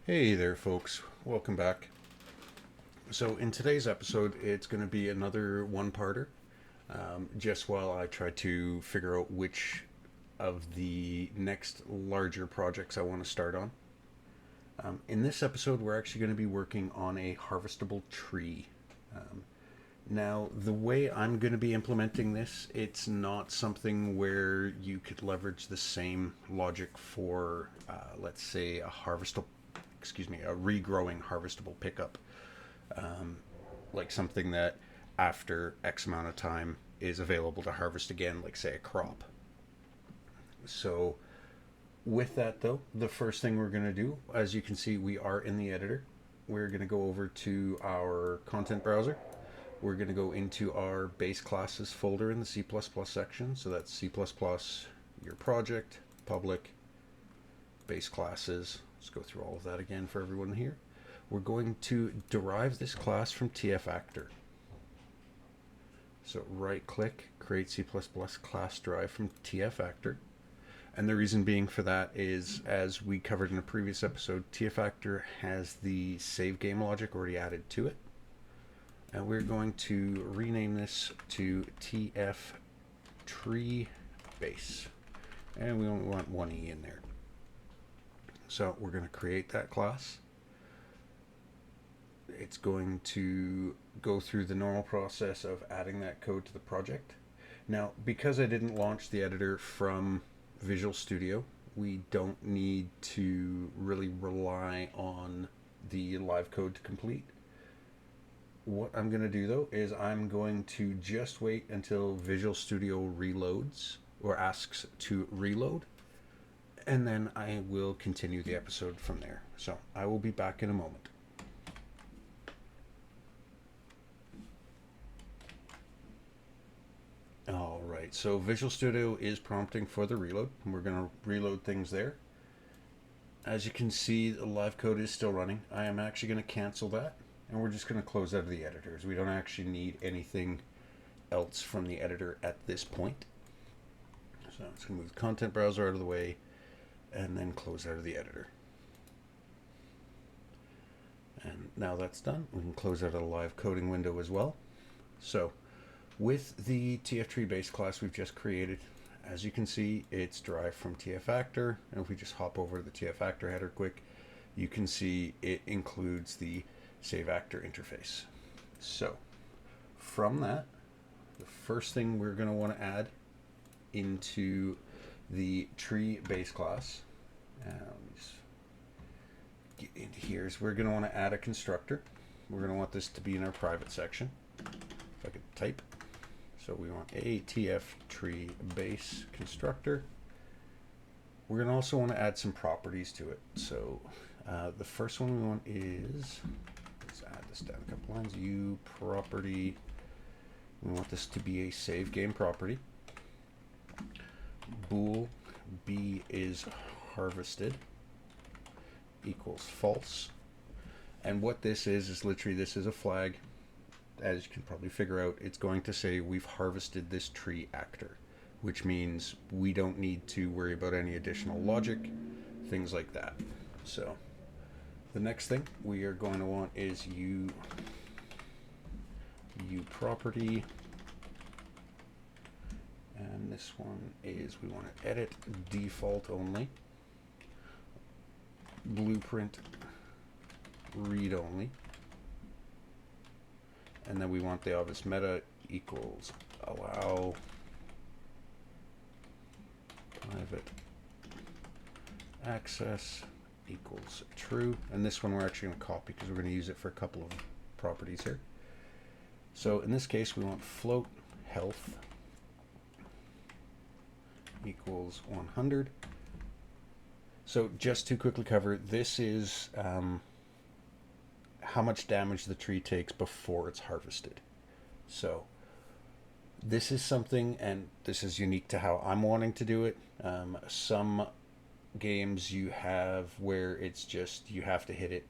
Hey there, folks. Welcome back. So, in today's episode, it's going to be another one-parter. Just while I try to figure out which of the next larger projects I want to start on. In this episode, we're actually going to be working on a harvestable tree. Um, Now, the way I'm going to be implementing this, it's not something where you could leverage the same logic for, let's say, a regrowing harvestable pickup, like something that after X amount of time is available to harvest again, like say a crop. So, with that though, the first thing we're going to do, as you can see, we are in the editor. We're going to go over to our content browser. We're going to go into our base classes folder in the C++ section. So that's C++, your project, public, base classes. Let's go through all of that again for everyone here. We're going to derive this class from tfactor. So right click, create C++ class derived from tfactor. And the reason being for that is, as we covered in a previous episode, tfactor has the save game logic already added to it. And we're going to rename this to tf tree base. And we only want one E in there. So we're going to create that class. It's going to go through the normal process of adding that code to the project. Now, because I didn't launch the editor from Visual Studio, we don't need to really rely on the live code to complete. What I'm going to do though is I'm going to just wait until Visual Studio reloads or asks to reload, and then I will continue the episode from there. So I will be back in a moment. All right, so Visual Studio is prompting for the reload. We're going to reload things there. As you can see, the live code is still running. I am actually going to cancel that, and we're just going to close out of the editors. We don't actually need anything else from the editor at this point. So I'm just going to move the content browser out of the way and then close out of the editor. And now that's done, we can close out a live coding window as well. So with the tftree base class we've just created, as you can see, it's derived from tfactor. And if we just hop over to the tfactor header quick, you can see it includes the save actor interface. So from that, the first thing we're going to want to add into the tree base class, get into here, is we're going to want to add a constructor. We're going to want this to be in our private section. If I could type. So we want a tf tree base constructor. We're going to also want to add some properties to it. So the first one we want is, let's add this down a couple lines, u property. We want this to be a save game property. Bool b is harvested equals false. And what this is literally, this is a flag. As you can probably figure out, it's going to say we've harvested this tree actor, which means we don't need to worry about any additional logic, things like that. So the next thing we are going to want is u property, and this one is, we want to edit default only, blueprint read only, and then we want the obvious meta equals allow private access equals true. And this one we're actually going to copy because we're going to use it for a couple of properties here. So in this case, we want float health equals 100. So just to quickly cover, this is how much damage the tree takes before it's harvested. So this is something, and this is unique to how I'm wanting to do it. Some games you have where it's just you have to hit it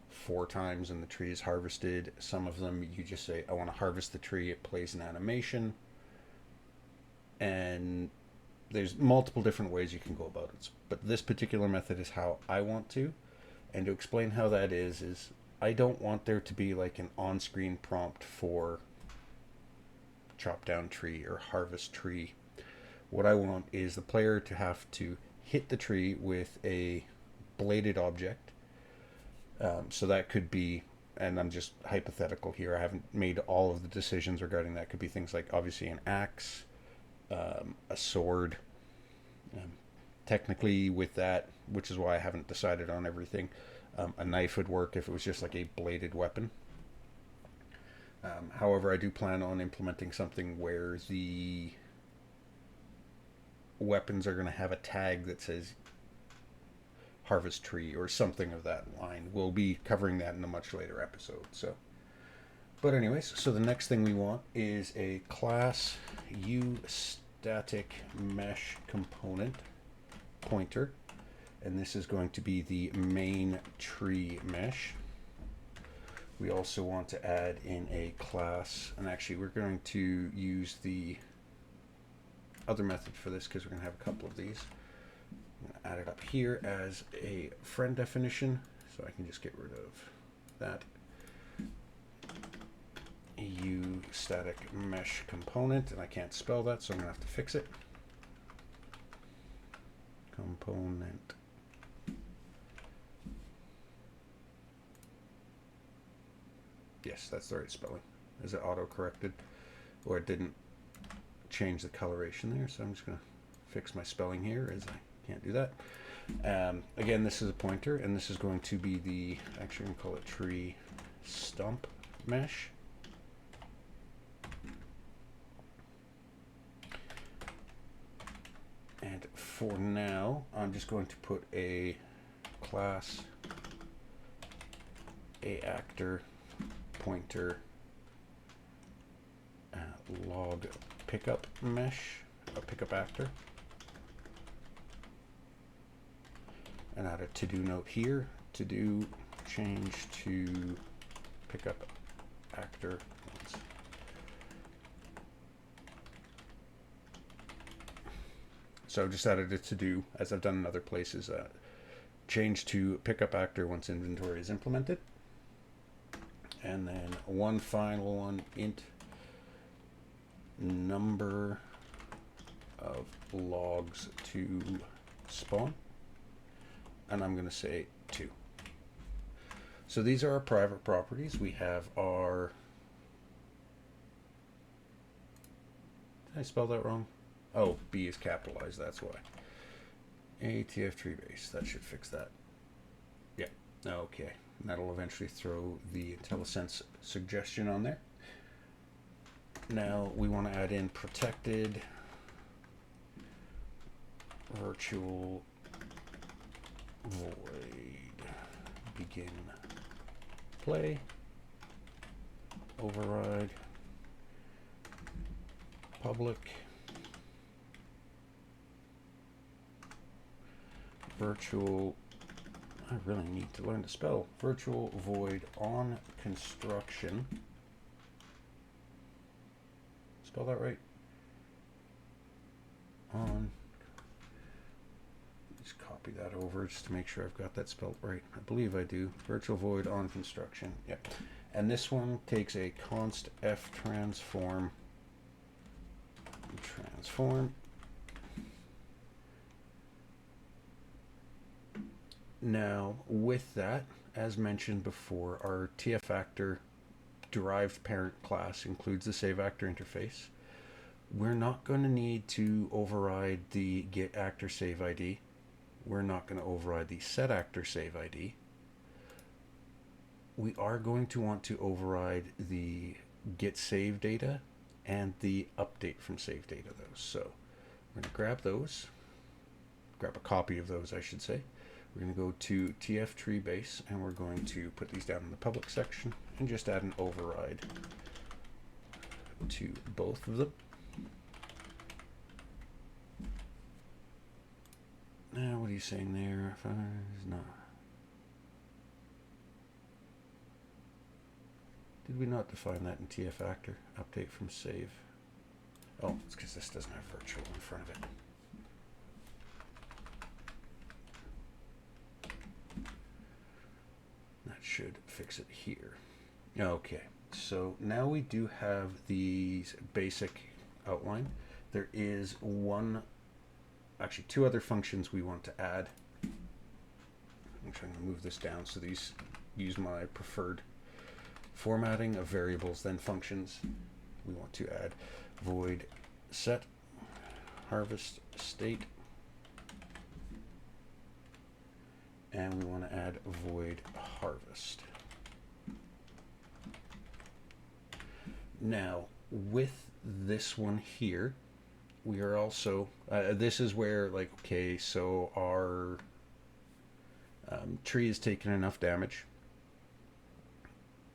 4 times and the tree is harvested. Some of them you just say, I want to harvest the tree, it plays an animation. And there's multiple different ways you can go about it. But this particular method is how I want to. And to explain how that is I don't want there to be like an on-screen prompt for chop down tree or harvest tree. What I want is the player to have to hit the tree with a bladed object. So that could be, and I'm just hypothetical here, I haven't made all of the decisions regarding that. Could be things like obviously an axe, a sword. Technically with that, which is why I haven't decided on everything, a knife would work if it was just like a bladed weapon. However, I do plan on implementing something where the weapons are going to have a tag that says harvest tree or something of that line. We'll be covering that in a much later episode. But anyways, so the next thing we want is a class uStatic mesh component pointer, and this is going to be the main tree mesh. We also want to add in a class, and actually we're going to use the other method for this because we're going to have a couple of these. I'm going to add it up here as a friend definition, so I can just get rid of that. uStatic mesh component, and I can't spell that, so I'm going to have to fix it. Component. Yes, that's the right spelling. Is it auto-corrected? Or it didn't change the coloration there, so I'm just going to fix my spelling here as I can't do that. Again, this is a pointer, and this is going to be the, actually I'm going to call it tree stump mesh. And for now, I'm just going to put a class actor pointer log pickup mesh, a pickup actor, and add a to-do note here. To-do change to pickup actor. So I've just added a to-do, as I've done in other places. Change to pickup actor once inventory is implemented. And then one final one, int number of logs to spawn. And I'm going to say 2. So these are our private properties. We have our... Did I spell that wrong? Oh, B is capitalized, that's why. ATF tree base, that should fix that. Yeah, okay. And that'll eventually throw the IntelliSense suggestion on there. Now we want to add in protected virtual void begin play override public virtual, I really need to learn to spell, virtual void on construction. Spell that right? On, just copy that over just to make sure I've got that spelled right. I believe I do. Virtual void on construction. Yep. And this one takes a const f transform. Now, with that, as mentioned before, our TF actor derived parent class includes the save actor interface. We're not going to need to override the get actor save ID. We're not going to override the set actor save ID. We are going to want to override the get save data and the update from save data though. So we're going to grab those, grab a copy of those, I should say. We're going to go to TF tree base, and we're going to put these down in the public section and just add an override to both of them. Now, what are you saying there? No. Did we not define that in TF actor? Update from save. Oh, it's because this doesn't have virtual in front of it. should fix it here. Okay, so now we do have the basic outline. There is actually two other functions we want to add. I'm trying to move this down so these use my preferred formatting of variables then functions. We want to add void set harvest state, and we want to add void harvest. Now with this one here, we are also this is where, like, okay, so our tree has taken enough damage.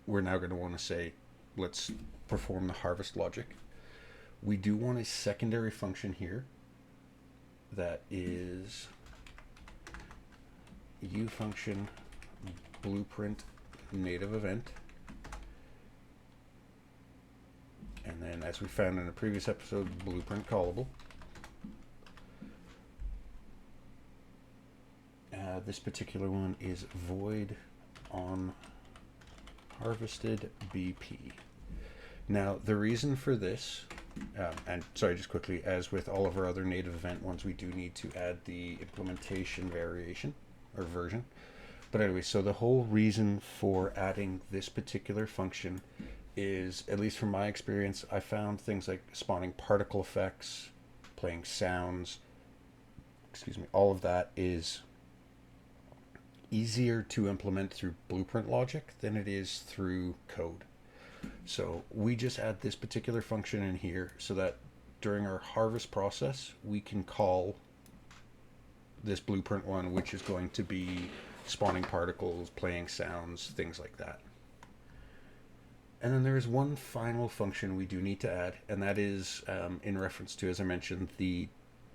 We're now going to want to say, let's perform the harvest logic. We do want a secondary function here that is U function blueprint native event. And then, as we found in a previous episode, blueprint callable. This particular one is void on harvested BP. Now, the reason for this, and sorry, just quickly, as with all of our other native event ones, we do need to add the implementation variation or version. But anyway, so the whole reason for adding this particular function is, at least from my experience, I found things like spawning particle effects, playing sounds, all of that is easier to implement through blueprint logic than it is through code. So we just add this particular function in here so that during our harvest process, we can call this blueprint one, which is going to be spawning particles, playing sounds, things like that. And then there is one final function we do need to add, and that is in reference to, as I mentioned, the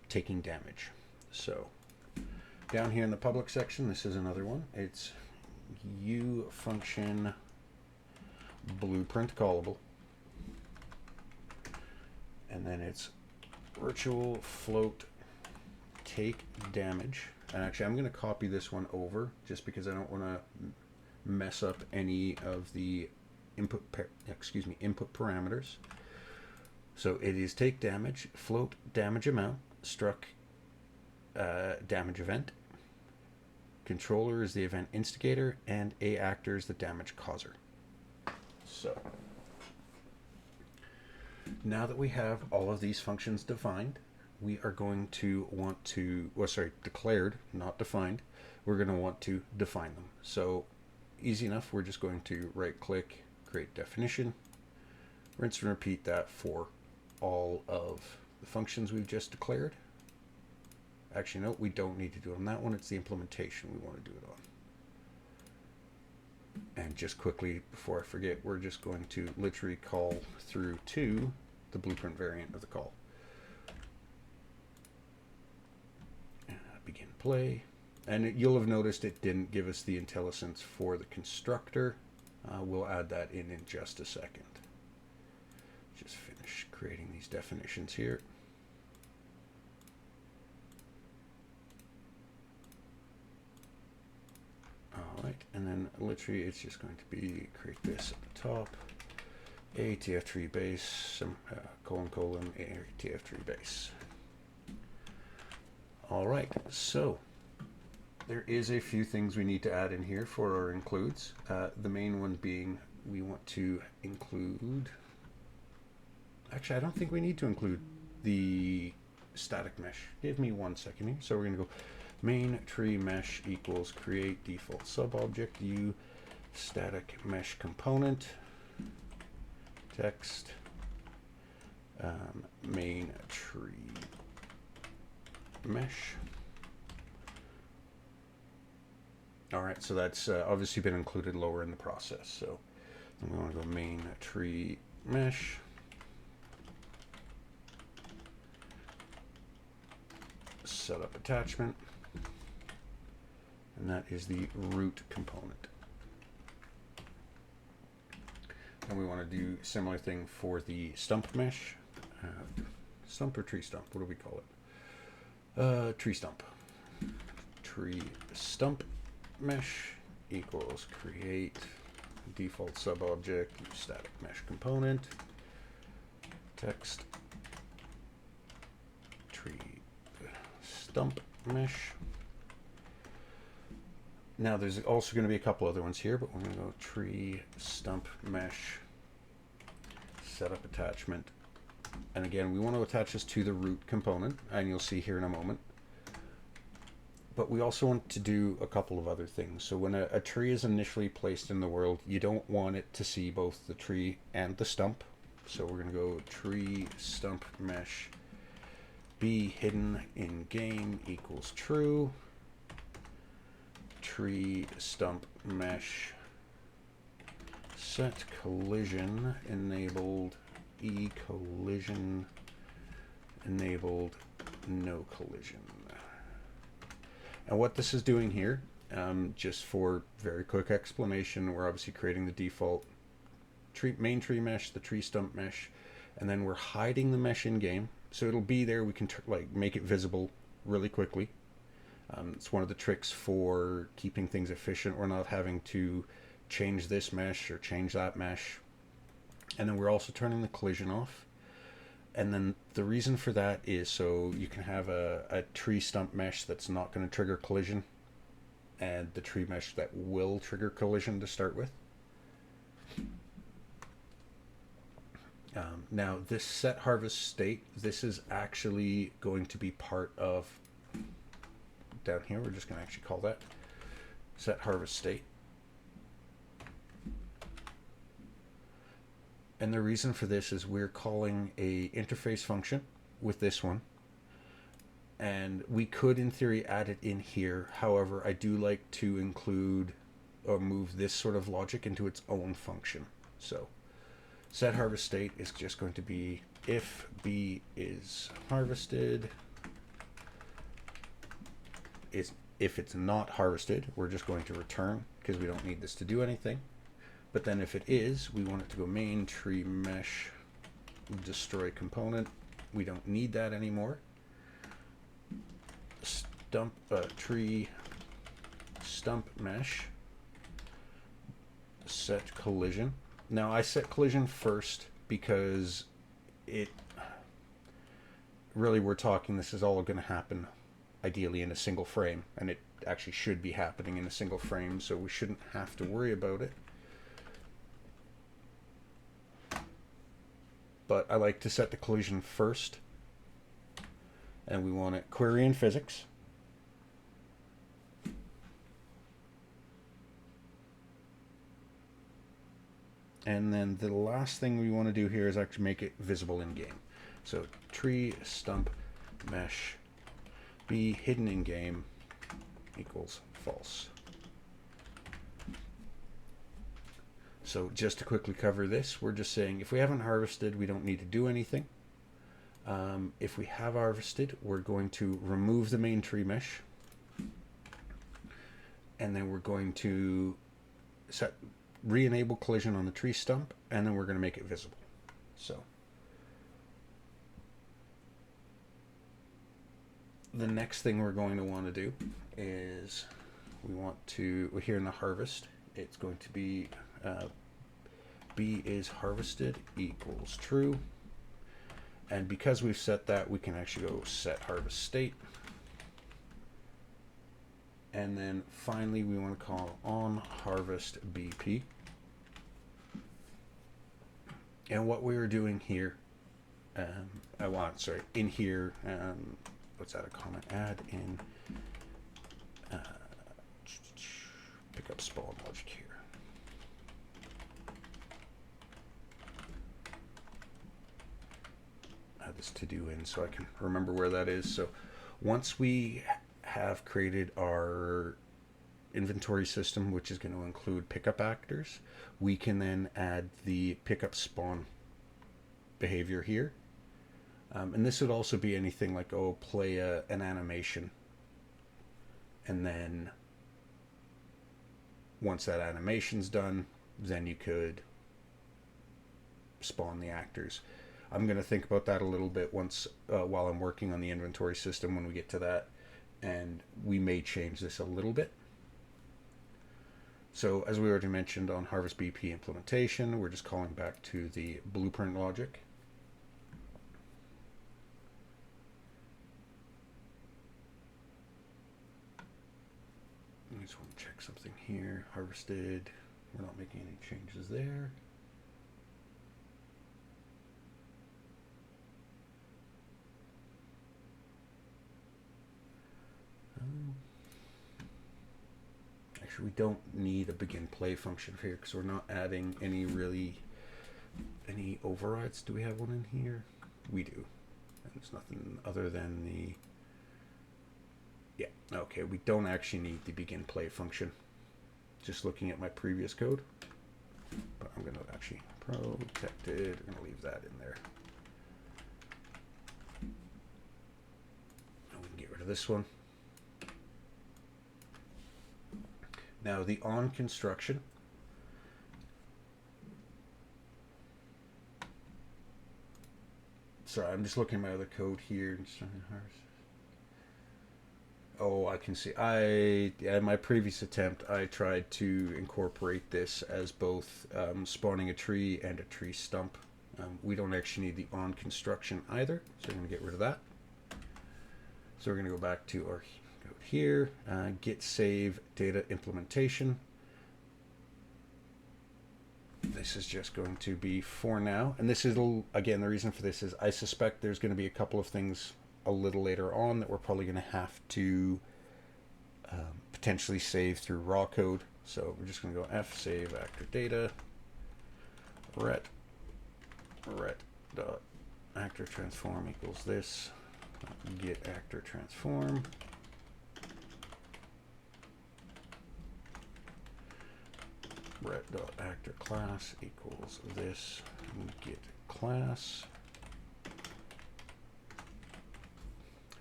taking damage. So down here in the public section, this is another one. It's U function blueprint callable. And then it's virtual float take damage. And actually, I'm going to copy this one over just because I don't want to mess up any of the input parameters. So it is take damage, float damage amount, struck damage event. Controller is the event instigator, and a actor is the damage causer. So now that we have all of these functions defined, we are going to want to, declared, not defined. We're going to want to define them. So easy enough, we're just going to right click, create definition, rinse and repeat that for all of the functions we've just declared. Actually, no, we don't need to do it on that one. It's the implementation we want to do it on. And just quickly, before I forget, we're just going to literally call through to the blueprint variant of the call. Begin play. And you'll have noticed it didn't give us the IntelliSense for the constructor. We'll add that in just a second. Just finish creating these definitions here. Alright, and then literally it's just going to be create this at the top, a tf3 base, some colon a tf3 base. Alright, so there is a few things we need to add in here for our includes. The main one being we want to include, actually I don't think we need to include the static mesh. Give me 1 second here. So we're going to go main tree mesh equals create default subobject u static mesh component text main tree mesh. All right, so that's obviously been included lower in the process. So we want to go main tree mesh. Set up attachment. And that is the root component. And we want to do similar thing for the stump mesh. Stump or tree stump? What do we call it? Tree stump. Tree stump mesh equals create default subobject static mesh component text tree stump mesh. Now there's also going to be a couple other ones here, but we're going to go tree stump mesh setup attachment. And again, we want to attach this to the root component, and you'll see here in a moment. But we also want to do a couple of other things. So when a tree is initially placed in the world, you don't want it to see both the tree and the stump. So we're going to go tree stump mesh be hidden in game equals true. Tree stump mesh set collision enabled collision enabled no collision. And what this is doing here, just for very quick explanation, we're obviously creating the default main tree mesh, the tree stump mesh, and then we're hiding the mesh in game. So it'll be there. We can make it visible really quickly. It's one of the tricks for keeping things efficient. We're not having to change this mesh or change that mesh. And then we're also turning the collision off. And then the reason for that is so you can have a tree stump mesh that's not going to trigger collision, and the tree mesh that will trigger collision to start with. Now this set harvest state, this is actually going to be part of, down here, we're just going to actually call that set harvest state. And the reason for this is we're calling a interface function with this one. And we could, in theory, add it in here. However, I do like to include or move this sort of logic into its own function. So set harvest state is just going to be if B is harvested. If it's not harvested, we're just going to return because we don't need this to do anything. But then if it is, we want it to go main tree mesh destroy component. We don't need that anymore. Stump tree stump mesh set collision. Now I set collision first because it really, we're talking, this is all going to happen ideally in a single frame, and it actually should be happening in a single frame, so we shouldn't have to worry about it. But I like to set the collision first, and we want it query in physics. And then the last thing we want to do here is actually make it visible in game. So tree stump mesh be hidden in game equals false. So just to quickly cover this, we're just saying if we haven't harvested, we don't need to do anything. If we have harvested, we're going to remove the main tree mesh, and then we're going to re-enable collision on the tree stump, and then we're going to make it visible. So the next thing we're going to want to do is we want to, here in the harvest, it's going to be B is harvested equals true. And because we've set that, we can actually go set harvest state. And then finally, we want to call on harvest BP. And what we were doing here, in here, let's add a comment, add in pick up spawn logic here. Add this to do in so I can remember where that is. So once we have created our inventory system, which is going to include pickup actors, we can then add the pickup spawn behavior here. And this would also be anything like, oh, play an animation. And then once that animation's done, then you could spawn the actors. I'm going to think about that a little bit once while I'm working on the inventory system when we get to that. And we may change this a little bit. So as we already mentioned on Harvest BP implementation, we're just calling back to the blueprint logic. I just want to check something here. Harvested. We're not making any changes there. Actually, we don't need a begin play function here because we're not adding any overrides. Do we have one in here? We do. And there's nothing other than the... Yeah, okay, we don't actually need the begin play function. Just looking at my previous code. But I'm going to actually protect it. I'm going to leave that in there. And we can get rid of this one. Now the on construction. Sorry, I'm just looking at my other code here. Oh, I can see. In my previous attempt, I tried to incorporate this as both spawning a tree and a tree stump. We don't actually need the on construction either, so I'm going to get rid of that. So we're going to go back to our code here, git save data implementation. This is just going to be for now, and this is, again, the reason for this is I suspect there's going to be a couple of things a little later on that we're probably going to have to potentially save through raw code. So we're just going to go f save actor data ret dot actor transform equals this, get actor transform, ret dot actor class equals this, get class.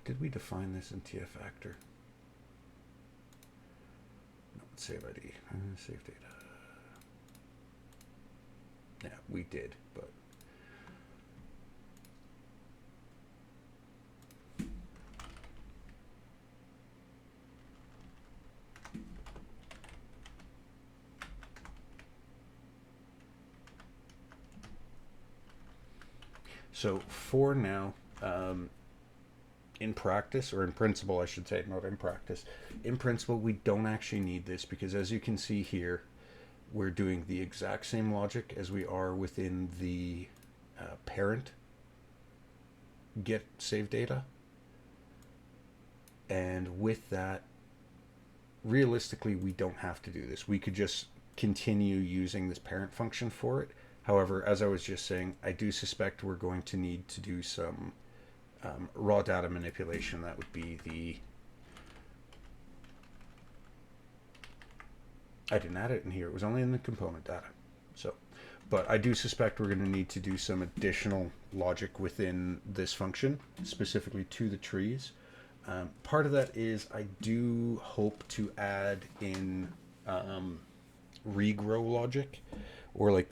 Did we define this in TF actor? No, save ID, save data. Yeah, we did, but so for now, in practice, or in principle, I should say, not in practice. In principle, we don't actually need this because as you can see here, we're doing the exact same logic as we are within the parent get save data. And with that, realistically, we don't have to do this. We could just continue using this parent function for it. However, as I was just saying, I do suspect we're going to need to do some raw data manipulation. That would be the... I didn't add it in here. It was only in the component data. So, but I do suspect we're going to need to do some additional logic within this function, specifically to the trees. Part of that is I do hope to add in regrow logic, or like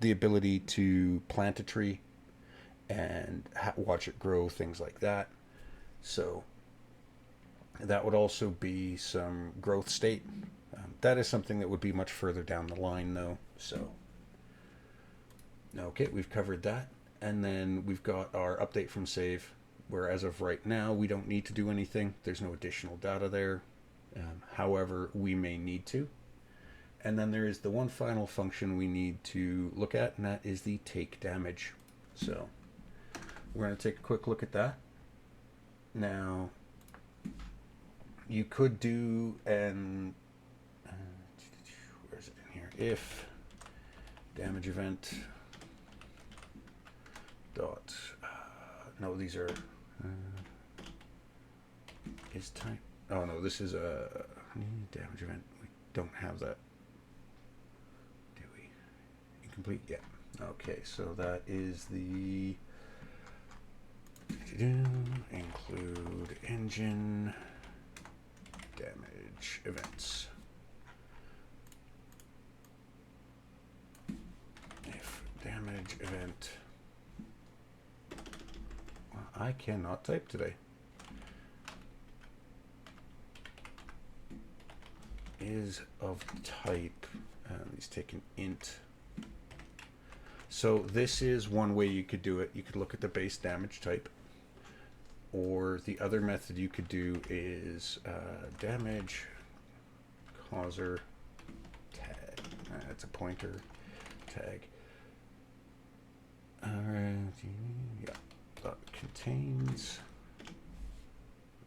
the ability to plant a tree and watch it grow, things like that. So that would also be some growth state. That is something that would be much further down the line though. So, okay, we've covered that. And then we've got our update from save, where as of right now, we don't need to do anything. There's no additional data there. However, we may need to. And then there is the one final function we need to look at, and that is the take damage. So we're going to take a quick look at that. Now, you could do an, where is it in here? If damage event dot, no, these are, is type, oh no, this is a damage event. We don't have that. Do we? Incomplete? Yeah. Okay, so that is the include engine damage events. If damage event, well, I cannot type today. is of type, let's take an int. So this is one way you could do it. You could look at the base damage type, or the other method you could do is damage causer tag. That's a pointer tag. Yeah, contains.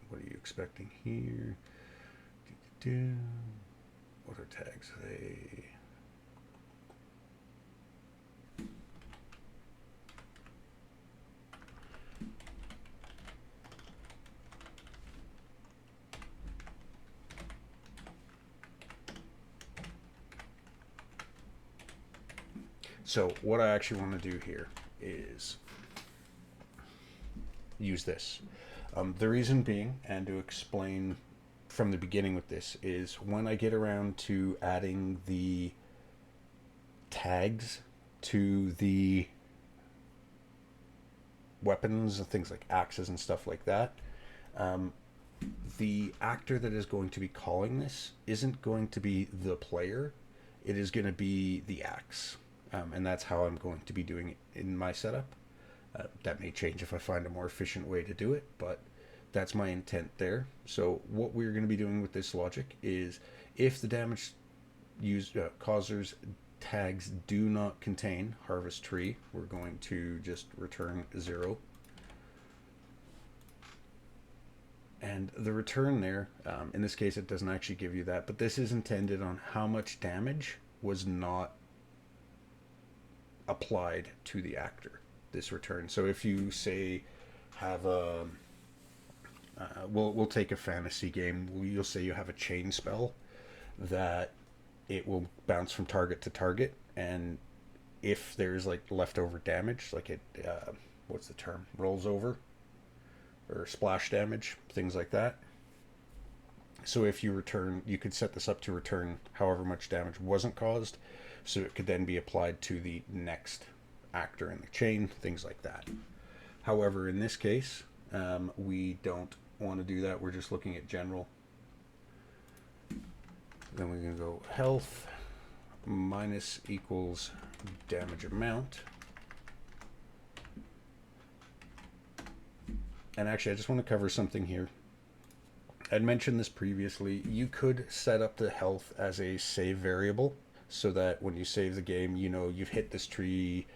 What are you expecting here? What are tags? They. So what I actually want to do here is use this. The reason being, and to explain from the beginning with this, is when I get around to adding the tags to the weapons and things like axes and stuff like that, the actor that is going to be calling this isn't going to be the player. It is going to be the axe. And that's how I'm going to be doing it in my setup. That may change if I find a more efficient way to do it, but that's my intent there. So what we're going to be doing with this logic is, if the damage causers tags do not contain harvest tree, we're going to just return 0. And the return there, in this case it doesn't actually give you that, but this is intended on how much damage was not applied to the actor, this return. So if you say have a we'll take a fantasy game, you'll say you have a chain spell that it will bounce from target to target, and if there's like leftover damage, like it what's the term, rolls over or splash damage, things like that. So if you return, you could set this up to return however much damage wasn't caused, so it could then be applied to the next actor in the chain, things like that. However, in this case, we don't want to do that. We're just looking at general. Then we're going to go health minus equals damage amount. And actually, I just want to cover something here. I'd mentioned this previously. You could set up the health as a save variable, so that when you save the game, you know you've hit this tree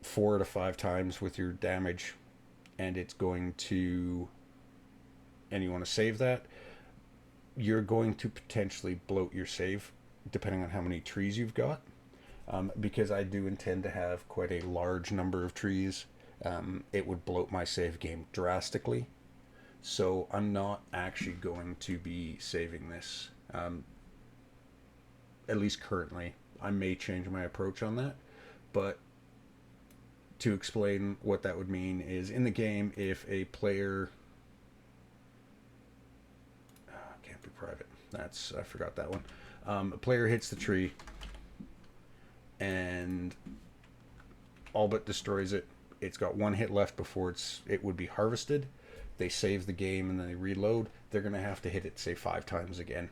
4 to 5 times with your damage, and it's going to, and you want to save that. You're going to potentially bloat your save depending on how many trees you've got, because I do intend to have quite a large number of trees. It would bloat my save game drastically, so I'm not actually going to be saving this, at least currently. I may change my approach on that, but to explain what that would mean is, in the game, if a player can't be private, that's, I forgot that one. A player hits the tree and all but destroys it. It's got 1 hit left before it would be harvested. They save the game and then they reload. They're going to have to hit it, say, 5 times again.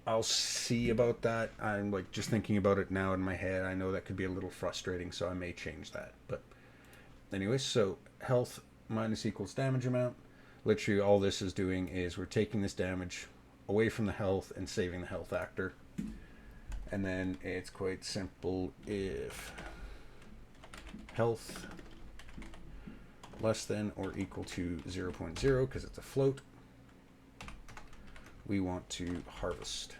I'll see about that. I'm like just thinking about it now in my head. I know that could be a little frustrating, so I may change that. But anyway, so health minus equals damage amount. Literally all this is doing is we're taking this damage away from the health and saving the health actor. And then it's quite simple. If health less than or equal to 0.0, because it's a float, we want to harvest.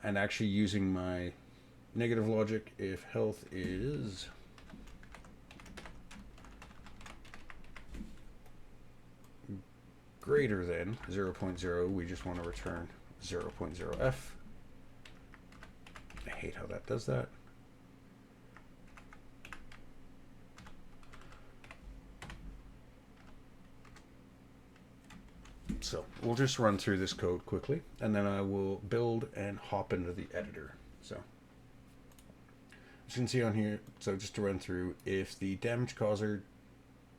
And actually using my negative logic, if health is greater than 0.0, we just want to return 0.0f. I hate how that does that. So we'll just run through this code quickly, and then I will build and hop into the editor. So you can see on here, so just to run through, if the damage causer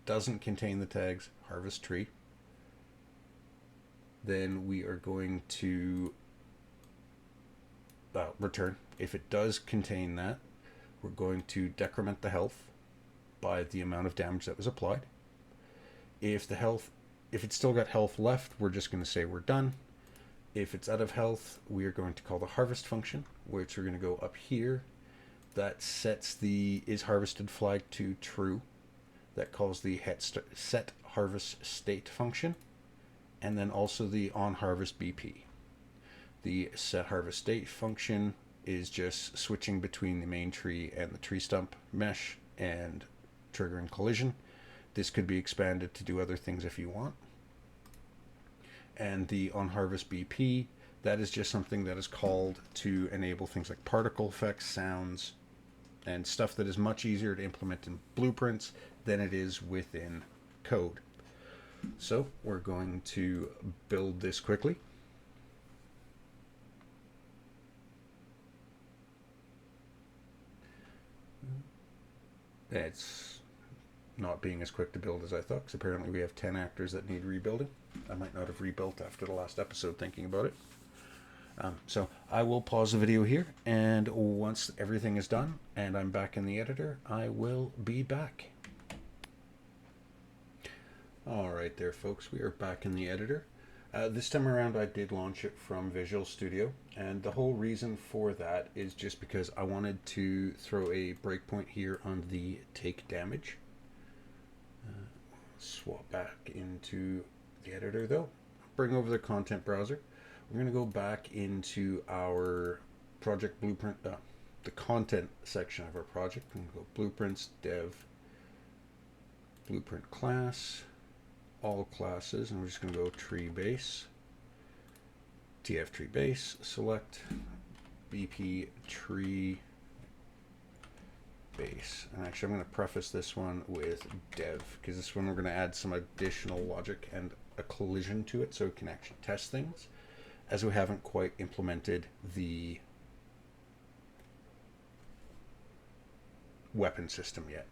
doesn't contain the tags harvest tree, then we are going to return. If it does contain that, we're going to decrement the health by the amount of damage that was applied. If it's still got health left, we're just going to say we're done. If it's out of health, we are going to call the harvest function, which we're going to go up here. That sets the is harvested flag to true. That calls the set harvest state function, and then also the on harvest BP. The set harvest state function is just switching between the main tree and the tree stump mesh and triggering collision. This could be expanded to do other things if you want. And the on harvest BP, that is just something that is called to enable things like particle effects, sounds, and stuff that is much easier to implement in blueprints than it is within code. So we're going to build this quickly. It's not being as quick to build as I thought, because apparently we have 10 actors that need rebuilding. I might not have rebuilt after the last episode thinking about it. So I will pause the video here, and once everything is done and I'm back in the editor, I will be back. Alright there folks, we are back in the editor. This time around I did launch it from Visual Studio, and the whole reason for that is just because I wanted to throw a breakpoint here on the take damage. Swap back into the editor though, bring over the content browser. We're going to go back into our project blueprint, the content section of our project. We're going to go blueprints, dev, blueprint class, all classes, and we're just going to go tree base, tf tree base, select bp tree base. And actually I'm going to preface this one with dev, because this one we're going to add some additional logic and a collision to it so it can actually test things, as we haven't quite implemented the weapon system yet.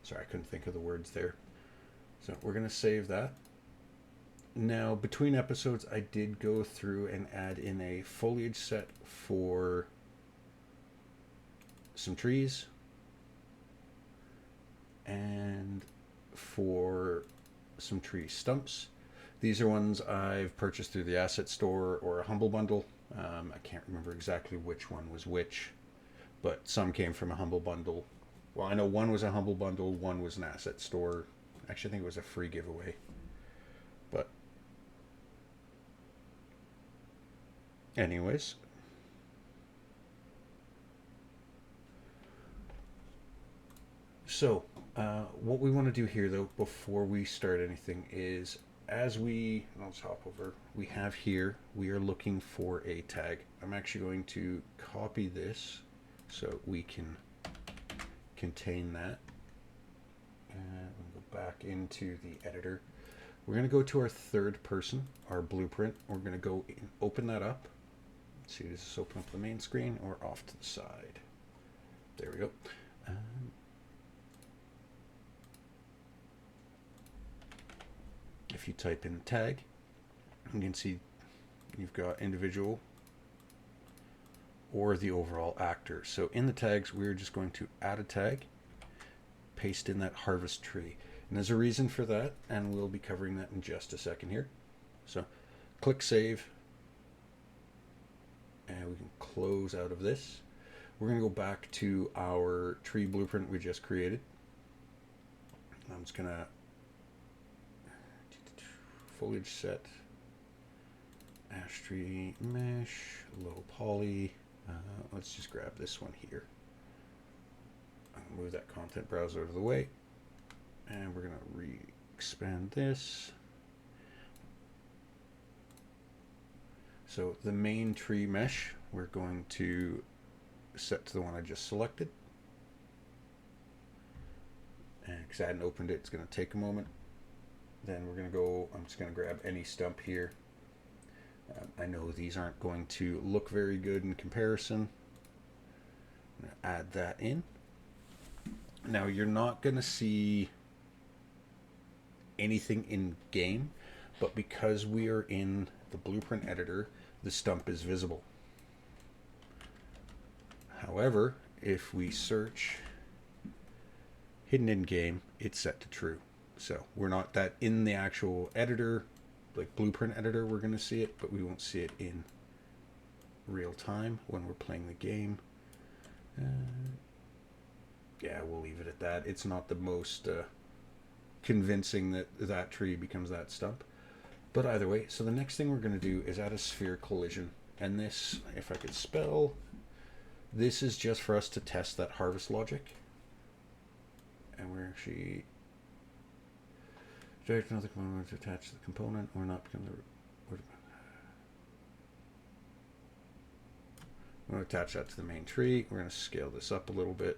Sorry, I couldn't think of the words there. So we're going to save that. Now, between episodes, I did go through and add in a foliage set for some trees and for some tree stumps. These are ones I've purchased through the asset store or a humble bundle. I can't remember exactly which one was which, but some came from a humble bundle. Well, I know one was a humble bundle, one was an asset store. Actually, I think it was a free giveaway. But anyways, so what we want to do here though before we start anything is, I'll just hop over, we have here, we are looking for a tag. I'm actually going to copy this so we can contain that. And we'll go back into the editor. We're going to go to our third person, our blueprint. We're going to go and open that up. Let's see, does this open up the main screen or off to the side? There we go. If you type in tag, you can see you've got individual or the overall actor. So in the tags, we're just going to add a tag, paste in that harvest tree. And there's a reason for that, and we'll be covering that in just a second here. So click save, and we can close out of this. We're going to go back to our tree blueprint we just created. I'm just going to foliage set, ash tree mesh, low poly. Let's just grab this one here. I'll move that content browser out of the way, and we're going to re-expand this. So the main tree mesh, we're going to set to the one I just selected. And because I hadn't opened it, it's going to take a moment. Then we're going to go, I'm just going to grab any stump here. I know these aren't going to look very good in comparison. I'm going to add that in. Now you're not going to see anything in game, but because we are in the blueprint editor, the stump is visible. However, if we search hidden in game, it's set to true. So we're not that in the actual editor, like blueprint editor, we're going to see it, but we won't see it in real time when we're playing the game. Yeah, we'll leave it at that. It's not the most convincing that that tree becomes that stump. But either way, so the next thing we're going to do is add a sphere collision. And this, if I could spell, this is just for us to test that harvest logic. And we're actually direct another component to attach to the component or not become the. We're going to attach that to the main tree. We're going to scale this up a little bit.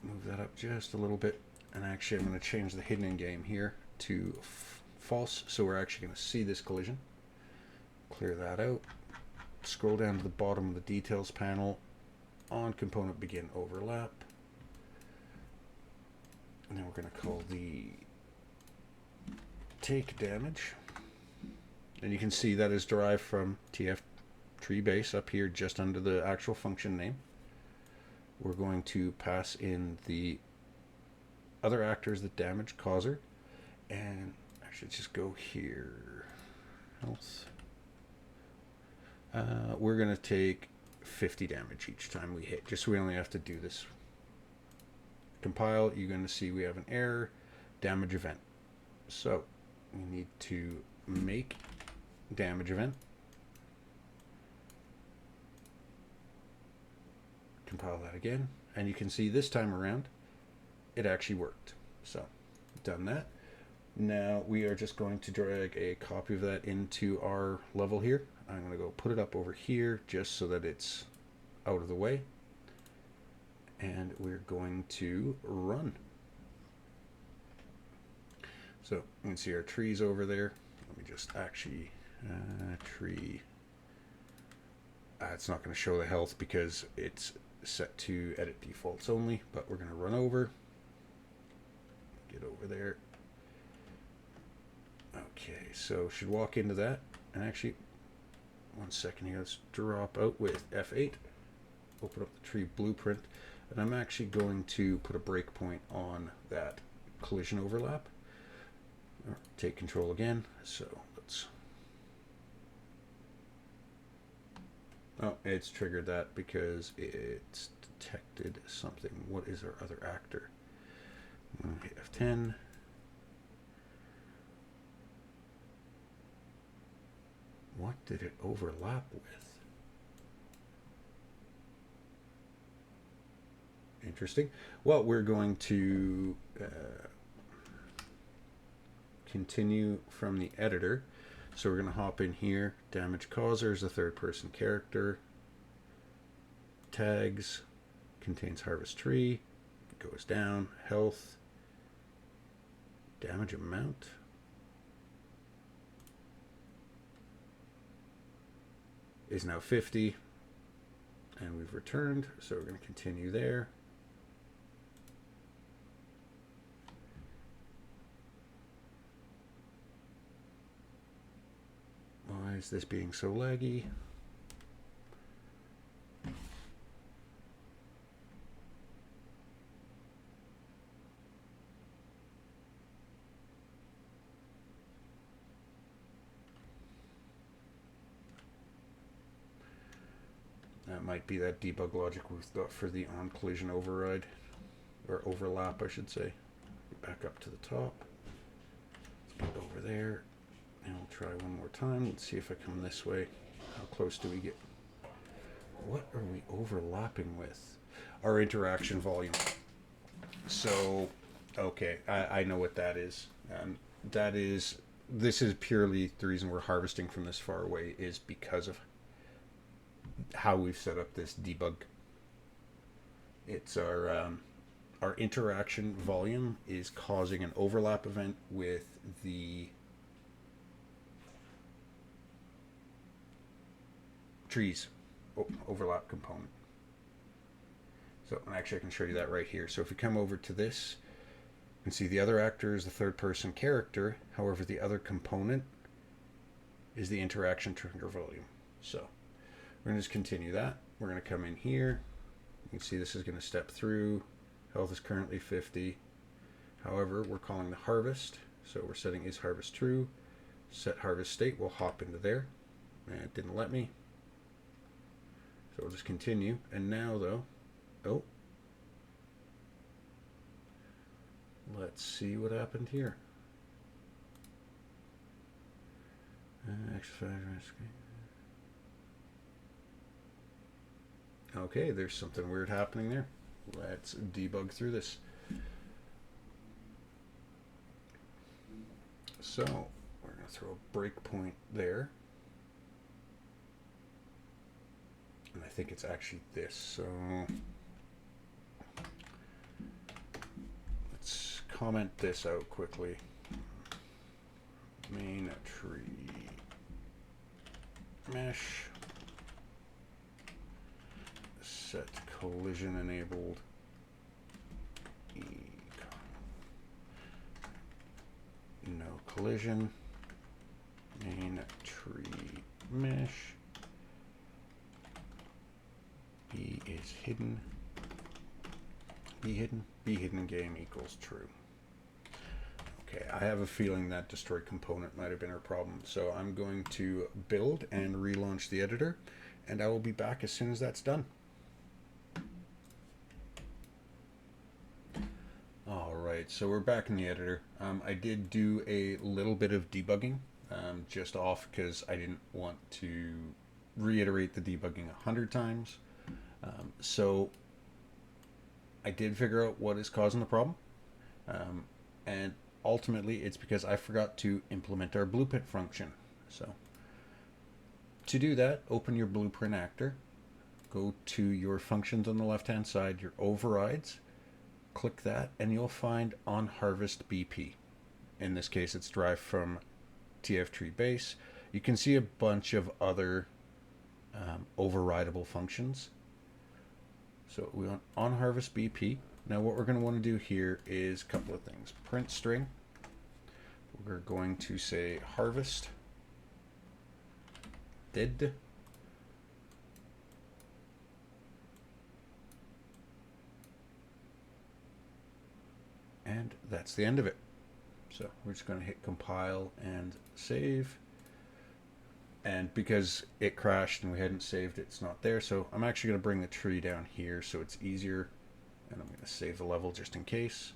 Move that up just a little bit. And actually, I'm going to change the hidden in game here to false. So we're actually going to see this collision. Clear that out. Scroll down to the bottom of the details panel. On component begin overlap. And then we're going to call the take damage. And you can see that is derived from TF tree base up here just under the actual function name. We're going to pass in the other actors, the damage causer, and actually just go here. Health. We're going to take 50 damage each time we hit, just so we only have to do this. Compile, you're going to see we have an error, damage event. So we need to make damage event. Compile that again, and you can see this time around it actually worked. So done that. Now we are just going to drag a copy of that into our level here. I'm going to go put it up over here just so that it's out of the way, and we're going to run. So you can see our trees over there. Let me just actually tree. It's not going to show the health because it's set to edit defaults only, but we're going to run over. Get over there. Okay, so should walk into that. And actually, one second here, let's drop out with F8. Open up the tree blueprint. And I'm actually going to put a breakpoint on that collision overlap. Take control again. So let's. Oh, it's triggered that because it's detected something. What is our other actor? Okay, F10. What did it overlap with? Interesting. Well, we're going to continue from the editor. So we're going to hop in here. Damage causer is a third person character. Tags contains harvest tree. Goes down. Health. Damage amount. Is now 50. And we've returned. So we're going to continue there. Why is this being so laggy? That might be that debug logic we've got for the on collision override, or overlap, I should say. Back up to the top. Let's get over there. And we'll try one more time. Let's see if I come this way. How close do we get? What are we overlapping with? Our interaction volume. So, okay, I know what that is. This is purely the reason we're harvesting from this far away is because of how we've set up this debug. It's our interaction volume is causing an overlap event with the trees. overlap component. So actually I can show you that right here. So if we come over to this, you can see the other actor is the third person character. However, the other component is the interaction trigger volume. So we're going to just continue that. We're going to come in here. You can see this is going to step through. Health is currently 50. However, we're calling the harvest. So we're setting is harvest true. Set harvest state. We'll hop into there. And it didn't let me. So we'll just continue. And now though, oh, let's see what happened here. Okay, there's something weird happening there. Let's debug through this. So we're going to throw a breakpoint there. And I think it's actually this. So let's comment this out quickly. Main tree mesh. Set collision enabled. No collision. Main tree mesh. B is hidden. Be hidden. Be hidden game equals true. Okay, I have a feeling that destroy component might have been our problem. So I'm going to build and relaunch the editor, and I will be back as soon as that's done. Alright, so we're back in the editor. I did do a little bit of debugging, just off because I didn't want to reiterate the debugging 100 times. So I did figure out what is causing the problem, and ultimately it's because I forgot to implement our blueprint function. So to do that, open your blueprint actor, go to your functions on the left hand side, your overrides, click that, and you'll find on harvest BP. In this case it's derived from tftree base. You can see a bunch of other overridable functions. So we want on harvest BP. Now what we're going to want to do here is a couple of things. Print string. We're going to say harvest did. And that's the end of it. So we're just going to hit compile and save. And because it crashed and we hadn't saved it, it's not there. So I'm actually going to bring the tree down here so it's easier. And I'm going to save the level just in case.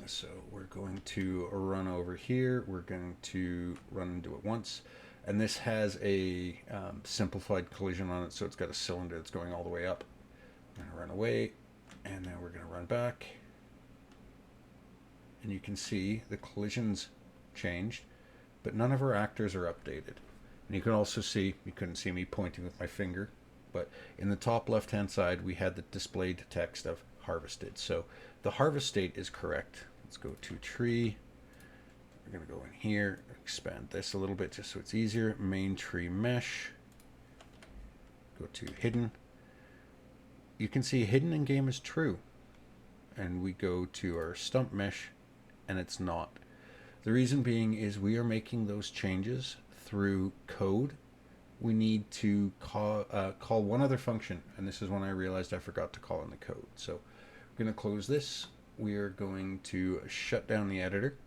So we're going to run over here. We're going to run and do it once. And this has a simplified collision on it. So it's got a cylinder that's going all the way up. I'm going to run away. And then we're going to run back. And you can see the collisions changed, but none of our actors are updated. And you can also see, you couldn't see me pointing with my finger, but in the top left hand side we had the displayed text of harvested. So the harvest state is correct. Let's go to tree. We're going to go in here, expand this a little bit just so it's easier. Main tree mesh. Go to hidden. You can see hidden in game is true. And we go to our stump mesh and it's not. The reason being is we are making those changes through code. We need to call one other function, and this is when I realized I forgot to call in the code. So we're going to close this. We are going to shut down the editor.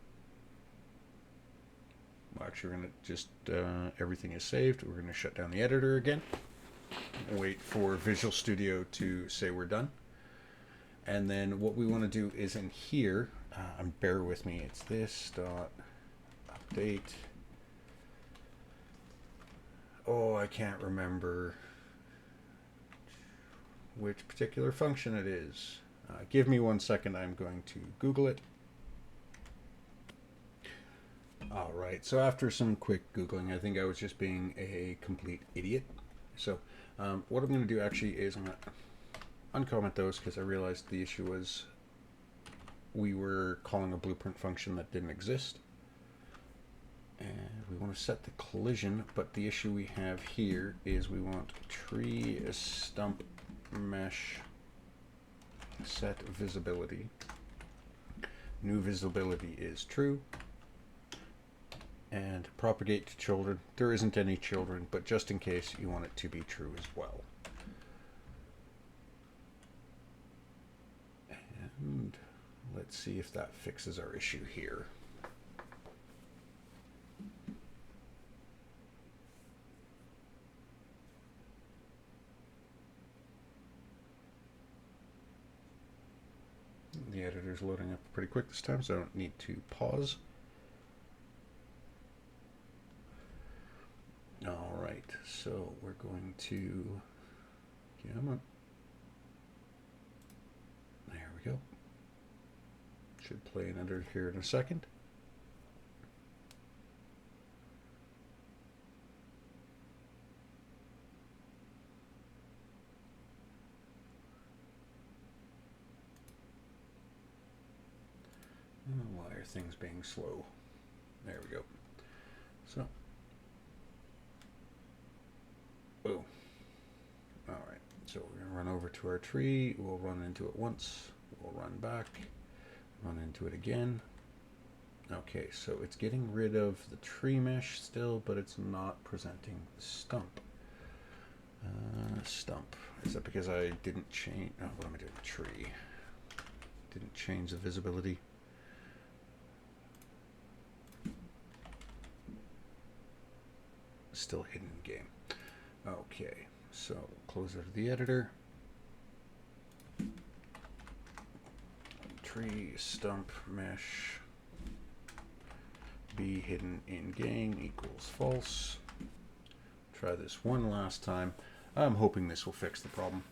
Well, actually, we're going to just, everything is saved. We're going to shut down the editor again. Wait for Visual Studio to say we're done. And then what we want to do is in here, bear with me, it's this dot update. Oh, I can't remember which particular function it is. Give me 1 second, I'm going to Google it. Alright, so after some quick Googling, I think I was just being a complete idiot. So what I'm going to do actually is I'm going to uncomment those because I realized the issue was we were calling a blueprint function that didn't exist. And we want to set the collision, but the issue we have here is we want tree stump mesh set visibility. New visibility is true. And propagate to children. There isn't any children, but just in case, you want it to be true as well. And let's see if that fixes our issue here. The editor's loading up pretty quick this time, so I don't need to pause. All right, so we're going to, come on. There we go. Should play an editor here in a second. Why are things being slow? There we go. So, oh, all right. So we're gonna run over to our tree. We'll run into it once. We'll run back, run into it again. Okay, so it's getting rid of the tree mesh still, but it's not presenting the stump. Stump. Is that because I didn't change? Oh, what am I doing? Tree. Didn't change the visibility. Still hidden in game. Okay, so close out of the editor. Tree stump mesh be hidden in game equals false. Try this one last time. I'm hoping this will fix the problem.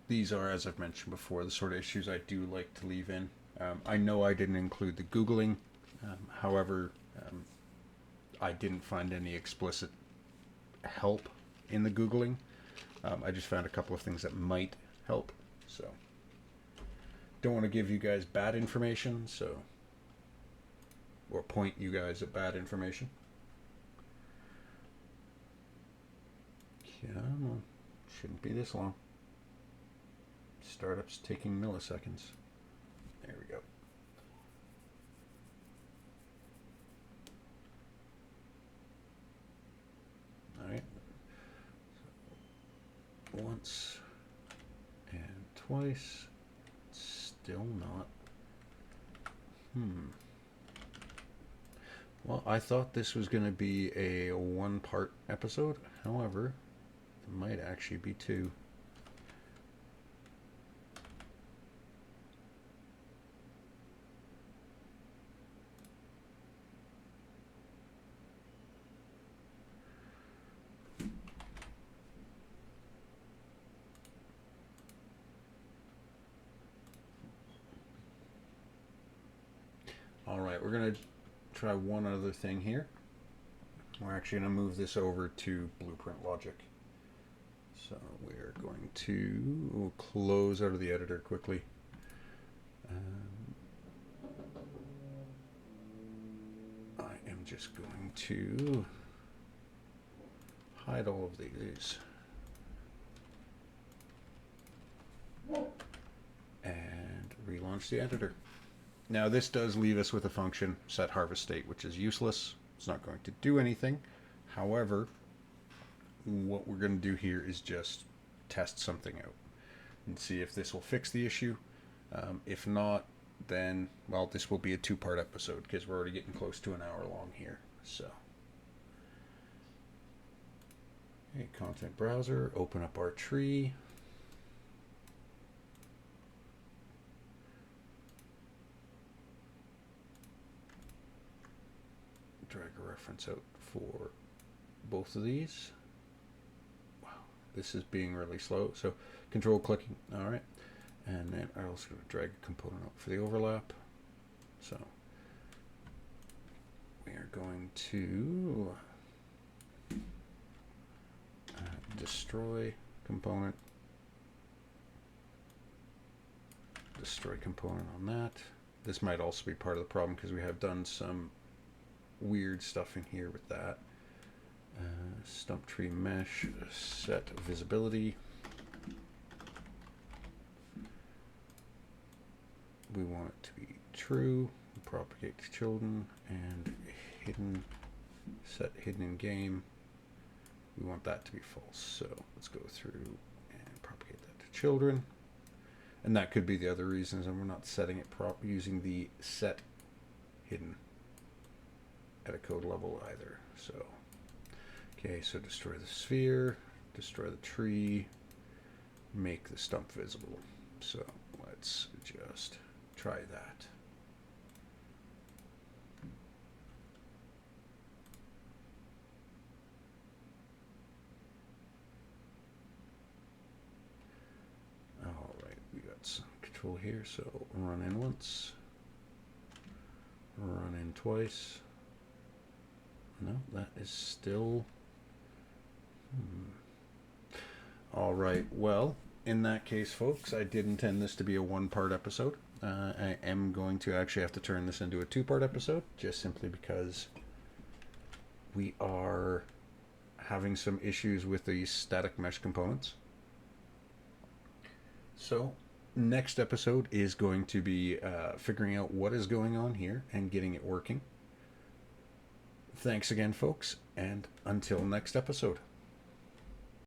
These are, as I've mentioned before, the sort of issues I do like to leave in. I know I didn't include the Googling. However, I didn't find any explicit help in the Googling. I just found a couple of things that might help. So, don't want to give you guys bad information, or point you guys at bad information. Come on. Shouldn't be this long. Startup's taking milliseconds. There we go. All right. So once and twice. Still not. Well, I thought this was going to be a one-part episode. However, it might actually be two. All right, we're going to try one other thing here. We're actually going to move this over to Blueprint Logic. So we're going to close out of the editor quickly. I am just going to hide all of these. And relaunch the editor. Now this does leave us with a function, set harvest state, which is useless. It's not going to do anything. However, what we're going to do here is just test something out and see if this will fix the issue. If not, then, well, this will be a two-part episode because we're already getting close to an hour long here. So, okay, content browser, open up our tree. Drag a reference out for both of these. Wow, this is being really slow. So control clicking, all right. And then I'm also going to drag a component out for the overlap. So we are going to destroy component. destroy component on that. This might also be part of the problem because we have done some weird stuff in here with that. Stump tree mesh, set visibility. We want it to be true. Propagate to children, and hidden, set hidden in game. We want that to be false. So let's go through and propagate that to children. And that could be the other reasons, and we're not setting it using the set hidden at a code level either. So, okay, so destroy the sphere, destroy the tree, make the stump visible. So let's just try that. Control here, so run in once, run in twice. No, that is still all right. Well, in that case, folks, I did intend this to be a one-part episode. I am going to actually have to turn this into a two-part episode, just simply because we are having some issues with these static mesh components. So next episode is going to be figuring out what is going on here and getting it working. Thanks again, folks, and until next episode.